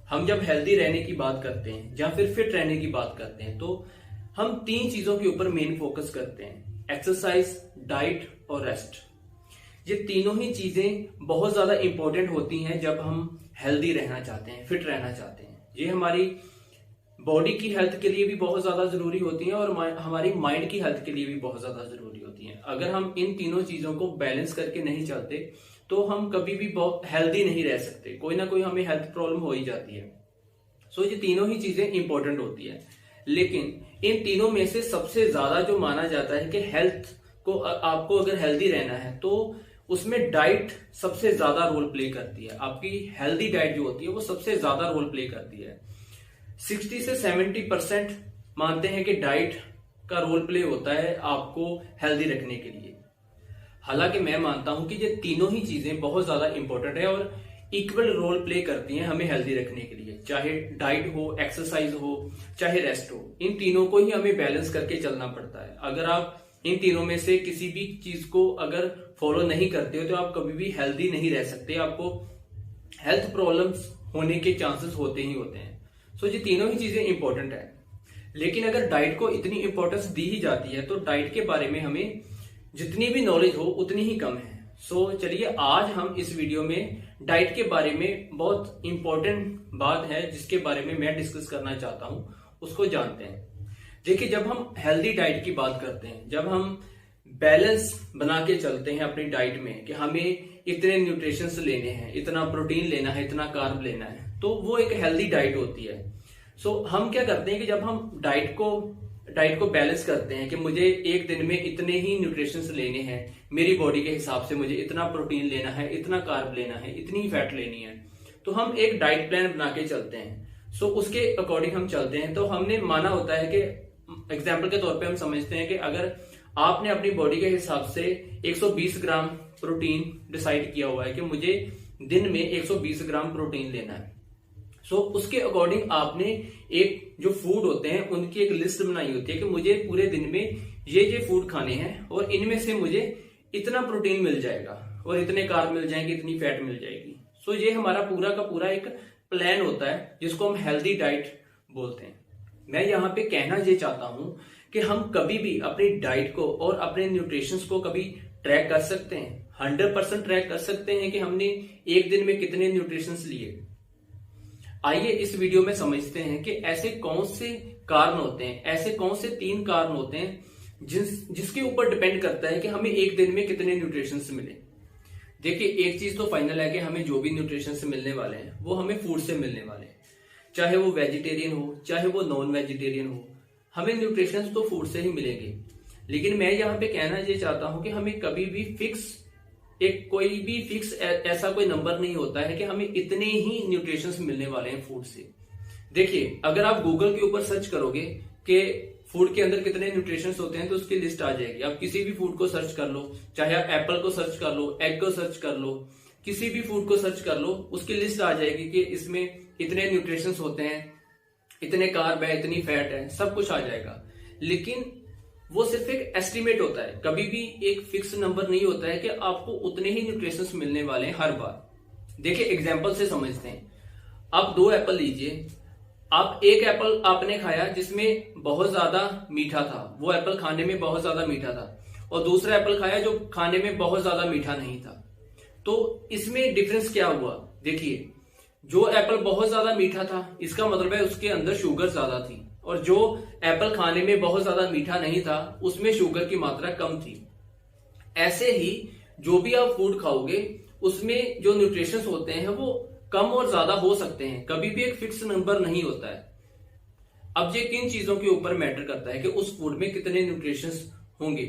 हम जब हेल्दी रहने की बात करते हैं या फिर फिट रहने की बात करते हैं तो हम तीन चीजों के ऊपर मेन फोकस करते हैं: एक्सरसाइज, डाइट और रेस्ट। ये तीनों ही चीजें बहुत ज्यादा इंपॉर्टेंट होती हैं जब हम हेल्दी रहना चाहते हैं, फिट रहना चाहते हैं। ये हमारी बॉडी की हेल्थ के लिए भी बहुत ज्यादा जरूरी होती है और हमारी माइंड की हेल्थ के लिए भी बहुत ज्यादा जरूरी होती है। अगर हम इन तीनों चीजों को बैलेंस करके नहीं चलते तो हम कभी भी बहुत हेल्दी नहीं रह सकते, कोई ना कोई हमें हेल्थ प्रॉब्लम हो ही जाती है। सो ये तीनों ही चीजें इंपॉर्टेंट होती है, लेकिन इन तीनों में से सबसे ज्यादा जो माना जाता है कि हेल्थ को, आपको अगर हेल्दी रहना है तो उसमें डाइट सबसे ज्यादा रोल प्ले करती है। आपकी हेल्दी डाइट जो होती है वो सबसे ज्यादा रोल प्ले करती है। 60 से 70% मानते हैं कि डाइट का रोल प्ले होता है आपको हेल्दी रखने के लिए। हालांकि मैं मानता हूं कि ये तीनों ही चीजें बहुत ज्यादा इंपॉर्टेंट है और इक्वल रोल प्ले करती हैं हमें हेल्दी रखने के लिए। चाहे डाइट हो, एक्सरसाइज हो, चाहे रेस्ट हो, इन तीनों को ही हमें बैलेंस करके चलना पड़ता है। अगर आप इन तीनों में से किसी भी चीज को अगर फॉलो नहीं करते हो तो आप कभी भी हेल्दी नहीं रह सकते, आपको हेल्थ प्रॉब्लम्स होने के चांसेस होते ही होते हैं। सो ये तीनों ही चीजें इंपॉर्टेंट है, लेकिन अगर डाइट को इतनी इंपॉर्टेंस दी ही जाती है तो डाइट के बारे में हमें जितनी भी नॉलेज हो उतनी ही कम है। सो चलिए आज हम इस वीडियो में डाइट के बारे में बहुत इंपॉर्टेंट बात है जिसके बारे में मैं डिस्कस करना चाहता हूं, उसको जानते हैं। देखिए, जब हम हेल्दी डाइट की बात करते हैं, जब हम बैलेंस बना के चलते हैं अपनी डाइट में कि हमें इतने न्यूट्रिशंस लेने हैं, इतना प्रोटीन लेना है, इतना कार्ब लेना है, तो वो एक हेल्दी डाइट होती है। सो हम क्या करते हैं कि जब हम डाइट को बैलेंस करते हैं कि मुझे एक दिन में इतने ही न्यूट्रिशंस लेने हैं, मेरी बॉडी के हिसाब से मुझे इतना प्रोटीन लेना है, इतना कार्ब लेना है, इतनी ही फैट लेनी है, तो हम एक डाइट प्लान बना के चलते हैं। सो उसके अकॉर्डिंग हम चलते हैं। तो हमने माना होता है कि एग्जाम्पल के तौर पे हम समझते हैं कि अगर आपने अपनी बॉडी के हिसाब से 120 ग्राम प्रोटीन डिसाइड किया हुआ है कि मुझे दिन में 120 ग्राम प्रोटीन लेना है, सो उसके अकॉर्डिंग आपने एक जो फूड होते हैं उनकी एक लिस्ट बनाई होती है कि मुझे पूरे दिन में ये फूड खाने हैं और इनमें से मुझे इतना प्रोटीन मिल जाएगा और इतने कार्ब मिल जाएंगे, इतनी फैट मिल जाएगी। सो ये हमारा पूरा का पूरा एक प्लान होता है जिसको हम हेल्दी डाइट बोलते हैं। मैं यहाँ पे कहना ये चाहता हूं कि हम कभी भी अपनी डाइट को और अपने न्यूट्रिशंस को कभी ट्रैक कर सकते हैं, 100% ट्रैक कर सकते हैं कि हमने एक दिन में कितने न्यूट्रिशंस लिए। आइए इस वीडियो में समझते हैं कि ऐसे कौन से कारण होते हैं, ऐसे कौन से 3 कारण होते हैं जिसके ऊपर डिपेंड करता है कि हमें एक दिन में कितने न्यूट्रिशंस मिले। देखिए, एक चीज तो फाइनल है कि हमें जो भी न्यूट्रिशंस मिलने वाले हैं वो हमें फूड से मिलने वाले हैं, चाहे वो वेजिटेरियन हो चाहे वो नॉन वेजिटेरियन हो, हमें न्यूट्रिशंस तो फूड से ही मिलेंगे। लेकिन मैं यहाँ पे कहना ये चाहता हूं कि हमें कभी भी कोई भी फिक्स ऐसा कोई नंबर नहीं होता है कि हमें इतने ही न्यूट्रिशंस मिलने वाले हैं फूड से। देखिए, अगर आप गूगल के ऊपर सर्च करोगे कि फूड के अंदर कितने न्यूट्रिशंस होते हैं तो उसकी लिस्ट आ जाएगी। आप किसी भी फूड को सर्च कर लो, चाहे आप एप्पल को सर्च कर लो, एग को सर्च कर लो, किसी भी फूड को सर्च कर लो, उसकी लिस्ट आ जाएगी कि इसमें इतने न्यूट्रिशंस होते हैं, इतने कार्ब है, इतनी फैट है, सब कुछ आ जाएगा। लेकिन वो सिर्फ एक एस्टिमेट होता है, कभी भी एक फिक्स नंबर नहीं होता है कि आपको उतने ही न्यूट्रिशंस मिलने वाले हैं हर बार। देखिए, एग्जांपल से समझते हैं। आप 2 एप्पल लीजिए, आप एक एप्पल आपने खाया जिसमें बहुत ज्यादा मीठा था, वो एप्पल खाने में बहुत ज्यादा मीठा था, और दूसरा एप्पल खाया जो खाने में बहुत ज्यादा मीठा नहीं था। तो इसमें डिफरेंस क्या हुआ? देखिए, जो एप्पल बहुत ज्यादा मीठा था इसका मतलब है उसके अंदर शुगर ज्यादा थी, और जो एप्पल खाने में बहुत ज्यादा मीठा नहीं था उसमें शुगर की मात्रा कम थी। ऐसे ही जो भी आप फूड खाओगे उसमें जो न्यूट्रिशंस होते हैं वो कम और ज्यादा हो सकते हैं, कभी भी एक फिक्स नंबर नहीं होता है। अब ये किन चीजों के ऊपर मैटर करता है कि उस फूड में कितने न्यूट्रिशंस होंगे?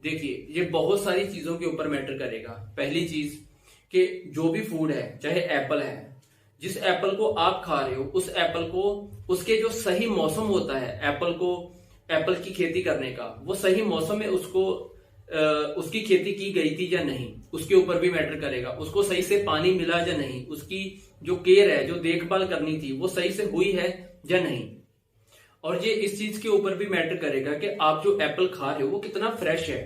देखिए, ये बहुत सारी चीजों के ऊपर मैटर करेगा। पहली चीज कि जो भी फूड है, चाहे एप्पल है, जिस एप्पल को आप खा रहे हो उस एप्पल को, उसके जो सही मौसम होता है एप्पल की खेती करने का, वो सही मौसम में उसकी खेती की गई थी या नहीं, उसके ऊपर भी मैटर करेगा। उसको सही से पानी मिला या नहीं, उसकी जो केयर है, जो देखभाल करनी थी, वो सही से हुई है या नहीं। और ये इस चीज के ऊपर भी मैटर करेगा कि आप जो एप्पल खा रहे हो वो कितना फ्रेश है।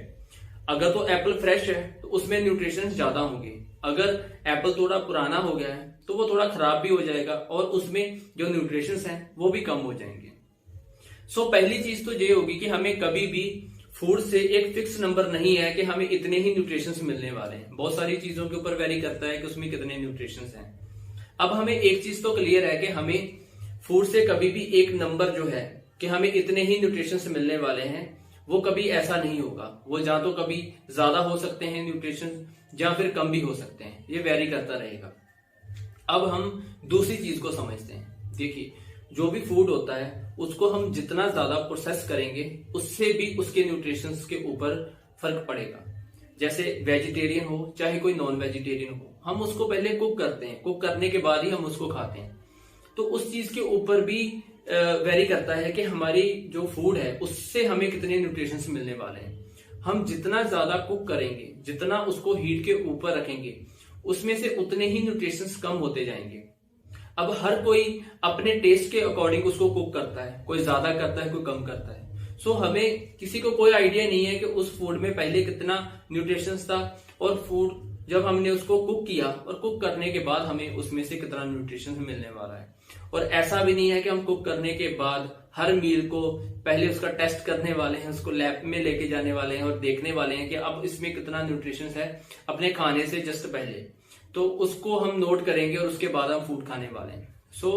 अगर तो एप्पल फ्रेश है तो उसमें न्यूट्रिशन ज्यादा होंगे, अगर एप्पल थोड़ा पुराना हो गया है तो वो थोड़ा खराब भी हो जाएगा और उसमें जो न्यूट्रिशंस हैं वो भी कम हो जाएंगे। सो पहली चीज तो ये होगी कि हमें कभी भी फूड से एक फिक्स नंबर नहीं है कि हमें इतने ही न्यूट्रिशंस मिलने वाले हैं। बहुत सारी चीजों के ऊपर वेरी करता है कि उसमें कितने न्यूट्रिशंस हैं। अब हमें एक चीज तो क्लियर है कि हमें फूड से कभी भी एक नंबर जो है कि हमें इतने ही न्यूट्रिशंस मिलने वाले हैं, वो कभी ऐसा नहीं होगा। वो या तो कभी ज्यादा हो सकते हैं न्यूट्रिशन या फिर कम भी हो सकते हैं, ये वेरी करता रहेगा। अब हम दूसरी चीज को समझते हैं। देखिए, जो भी फूड होता है उसको हम जितना ज्यादा प्रोसेस करेंगे उससे भी उसके न्यूट्रिशंस के ऊपर फर्क पड़ेगा। जैसे वेजिटेरियन हो चाहे कोई नॉन वेजिटेरियन हो, हम उसको पहले कुक करते हैं, कुक करने के बाद ही हम उसको खाते हैं। तो उस चीज के ऊपर भी वेरी करता है कि हमारी जो फूड है उससे हमें कितने न्यूट्रिशंस मिलने वाले हैं। हम जितना ज्यादा कुक करेंगे, जितना उसको हीट के ऊपर रखेंगे, उसमें से उतने ही न्यूट्रिशंस कम होते जाएंगे। अब हर कोई अपने टेस्ट के अकॉर्डिंग उसको कुक करता है, कोई ज्यादा करता है, कोई कम करता है। सो हमें किसी को कोई आइडिया नहीं है कि उस फूड में पहले कितना न्यूट्रिशंस था और फूड जब हमने उसको कुक किया और कुक करने के बाद हमें उसमें से कितना न्यूट्रिशन मिलने वाला है। और ऐसा भी नहीं है कि हम कुक करने के बाद हर मील को पहले उसका टेस्ट करने वाले हैं, उसको लैब में लेके जाने वाले हैं और देखने वाले हैं कि अब इसमें कितना न्यूट्रिशन है अपने खाने से जस्ट पहले, तो उसको हम नोट करेंगे और उसके बाद हम फूड खाने वाले हैं। सो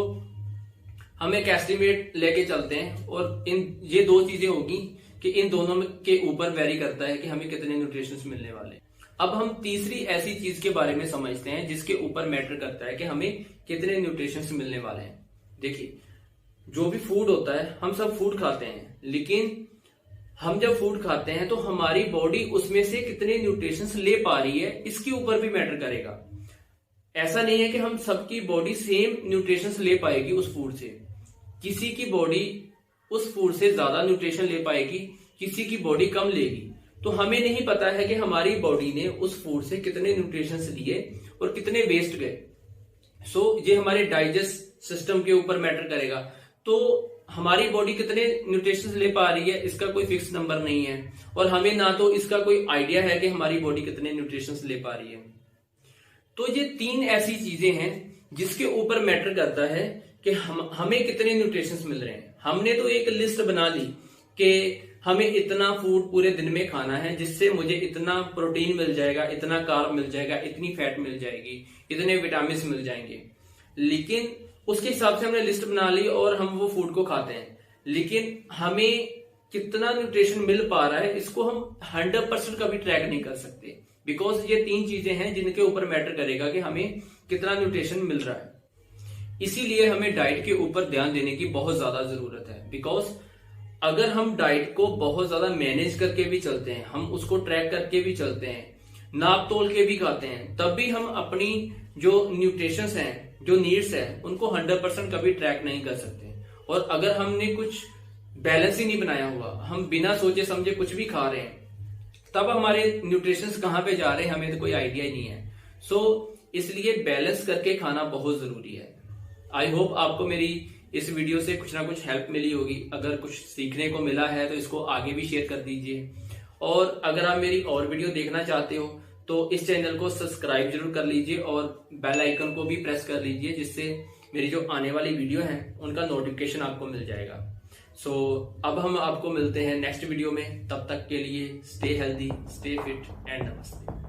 हम एक एस्टिमेट लेके चलते हैं और ये दो चीजें होगी कि इन दोनों के ऊपर वेरी करता है कि हमें कितने न्यूट्रिशंस मिलने वाले हैं। अब हम तीसरी ऐसी चीज के बारे में समझते हैं जिसके ऊपर मैटर करता है कि हमें कितने न्यूट्रिशंस मिलने वाले हैं। देखिए, जो भी फूड होता है, हम सब फूड खाते हैं, लेकिन हम जब फूड खाते हैं तो हमारी बॉडी उसमें से कितने न्यूट्रिशंस ले पा रही है, इसके ऊपर भी मैटर करेगा। ऐसा नहीं है कि हम सबकी बॉडी सेम न्यूट्रिशंस ले पाएगी उस फूड से। किसी की बॉडी उस फूड से ज्यादा न्यूट्रिशन ले पाएगी, किसी की बॉडी कम लेगी। तो हमें नहीं पता है कि हमारी बॉडी ने उस फूड से कितने न्यूट्रिशंस लिए और कितने वेस्ट गए। सो ये हमारे डाइजेस्ट सिस्टम के ऊपर मैटर करेगा। तो हमारी बॉडी कितने न्यूट्रिशंस ले पा रही है इसका कोई फिक्स नंबर नहीं है, और हमें ना तो इसका कोई आइडिया है कि हमारी बॉडी कितने न्यूट्रिशंस ले पा रही है। तो ये तीन ऐसी चीजें हैं जिसके ऊपर मैटर करता है कि हमें कितने न्यूट्रिशंस मिल रहे हैं। हमने तो एक लिस्ट बना ली कि हमें इतना फूड पूरे दिन में खाना है जिससे मुझे इतना प्रोटीन मिल जाएगा, इतना कार्ब मिल जाएगा, इतनी फैट मिल जाएगी, इतने विटामिन मिल जाएंगे। लेकिन उसके हिसाब से हमने लिस्ट बना ली और हम वो फूड को खाते हैं, लेकिन हमें कितना न्यूट्रिशन मिल पा रहा है इसको हम 100% कभी ट्रैक नहीं कर सकते। बिकॉज ये तीन चीजें हैं जिनके ऊपर मैटर करेगा कि हमें कितना न्यूट्रिशन मिल रहा है। इसीलिए हमें डाइट के ऊपर ध्यान देने की बहुत ज्यादा जरूरत है। बिकॉज अगर हम डाइट को बहुत ज्यादा मैनेज करके भी चलते हैं, हम उसको ट्रैक करके भी चलते हैं, नाप तोल के भी खाते हैं, तब भी हम अपनी जो न्यूट्रिशंस हैं, जो नीड्स हैं, उनको 100% कभी ट्रैक नहीं कर सकते। और अगर हमने कुछ बैलेंस ही नहीं बनाया हुआ, हम बिना सोचे समझे कुछ भी खा रहे हैं, तब हमारे न्यूट्रिशंस कहाँ पे जा रहे हैं हमें तो कोई आइडिया ही नहीं है। सो इसलिए बैलेंस करके खाना बहुत जरूरी है। आई होप आपको मेरी इस वीडियो से कुछ ना कुछ हेल्प मिली होगी। अगर कुछ सीखने को मिला है तो इसको आगे भी शेयर कर दीजिए, और अगर आप मेरी और वीडियो देखना चाहते हो तो इस चैनल को सब्सक्राइब जरूर कर लीजिए और बेल आइकन को भी प्रेस कर लीजिए, जिससे मेरी जो आने वाली वीडियो है उनका नोटिफिकेशन आपको मिल जाएगा। सो अब हम आपको मिलते हैं नेक्स्ट वीडियो में। तब तक के लिए stay healthy, stay fit and नमस्ते।